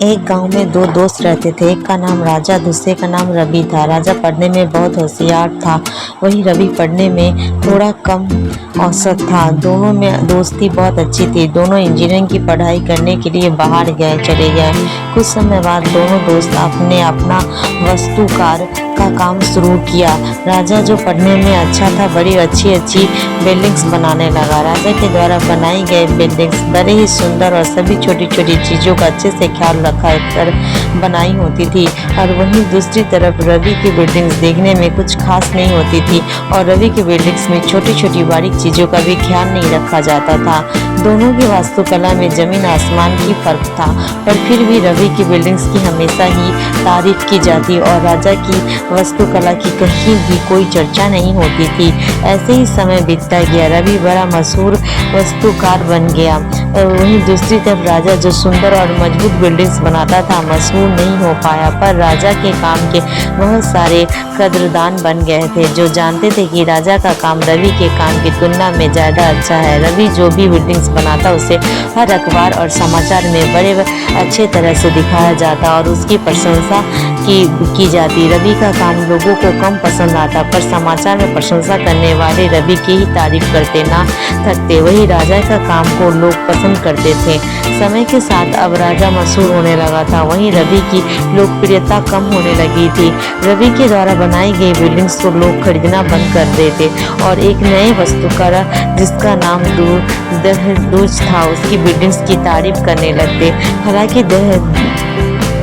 एक गांव में दो दोस्त रहते थे। एक का नाम राजा, दूसरे का नाम रवि था। राजा पढ़ने में बहुत होशियार था, वहीं रवि पढ़ने में थोड़ा कम औसत था। दोनों में दोस्ती बहुत अच्छी थी। दोनों इंजीनियरिंग की पढ़ाई करने के लिए बाहर चले गए। कुछ समय बाद दोनों दोस्त अपना वास्तुकार का काम शुरू किया। राजा जो पढ़ने में अच्छा था, बड़ी अच्छी अच्छी बिल्डिंग्स बनाने लगा। राजा के द्वारा बनाई गई बिल्डिंग्स बड़े ही सुंदर और सभी छोटी छोटी चीज़ों का अच्छे से ख्याल रखा कर बनाई होती थी। और वहीं दूसरी तरफ रवि की बिल्डिंग्स देखने में कुछ खास नहीं होती थी और रवि की बिल्डिंग्स में छोटी छोटी बारीक चीज़ों का भी ख्याल नहीं रखा जाता था। दोनों की वास्तुकला में जमीन आसमान की फर्क था, पर फिर भी रवि की बिल्डिंग्स की हमेशा ही तारीफ की जाती और राजा की वास्तुकला की कहीं भी कोई चर्चा नहीं होती थी। ऐसे ही समय बीतता गया। रवि बड़ा मशहूर वास्तुकार बन गया। वहीं दूसरी तरफ राजा जो सुंदर और मजबूत बिल्डिंग्स बनाता था, मशहूर नहीं हो पाया। पर राजा के काम के बहुत सारे कद्रदान बन गए थे, जो जानते थे कि राजा का काम रवि के काम की तुलना में ज़्यादा अच्छा है। रवि जो भी बिल्डिंग्स बनाता उसे हर अखबार और समाचार में बड़े अच्छे तरह से दिखाया जाता और उसकी प्रशंसा की जाती। रवि का काम लोगों को कम पसंद आता, पर समाचार में प्रशंसा करने वाले रवि की ही तारीफ करते ना थकते। वही राजा का काम को लोग पसंद करते थे। समय के साथ अब राजा मशहूर होने लगा था, वहीं रवि की लोकप्रियता कम होने लगी थी। रवि के द्वारा बनाई गई बिल्डिंग्स को लोग खरीदना बंद कर देते और एक नए वास्तुकार जिसका नाम दहलूज था, उसकी बिल्डिंग्स की तारीफ करने लगते। हालांकि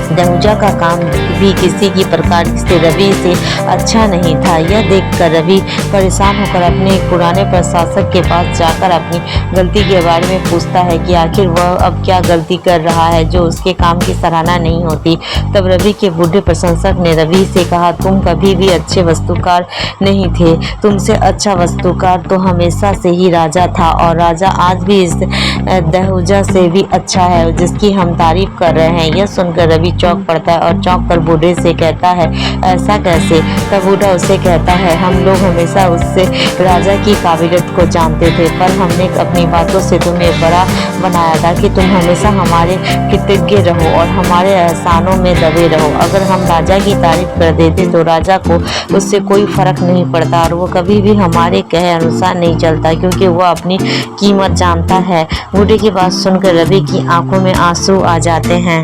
दहूजा का काम भी किसी की प्रकार से रवि से अच्छा नहीं था। यह देखकर रवि परेशान होकर अपने एक पुराने प्रशासक के पास जाकर अपनी गलती के बारे में पूछता है कि आखिर वह अब क्या गलती कर रहा है जो उसके काम की सराहना नहीं होती। तब रवि के बूढ़े प्रशंसक ने रवि से कहा, तुम कभी भी अच्छे वास्तुकार नहीं थे, तुमसे अच्छा वास्तुकार तो हमेशा से ही राजा था और राजा आज भी इस दहूजा से भी अच्छा है जिसकी हम तारीफ कर रहे हैं। यह सुनकर रवि चौंक पड़ता है और चौंक कर बूढ़े से कहता है, ऐसा कैसे? तब बूढ़ा उसे कहता है, हम लोग हमेशा उससे राजा की काबिलियत को जानते थे, पर हमने अपनी बातों से तुम्हें बड़ा बनाया था कि तुम हमेशा हमारे कृतज्ञ रहो और हमारे एहसानों में दबे रहो। अगर हम राजा की तारीफ कर देते तो राजा को उससे कोई फर्क नहीं पड़ता और वो कभी भी हमारे कहे अनुसार नहीं चलता, क्योंकि वो अपनी कीमत जानता है। बूढ़े की बात सुनकर रवि की आंखों में आंसू आ जाते हैं।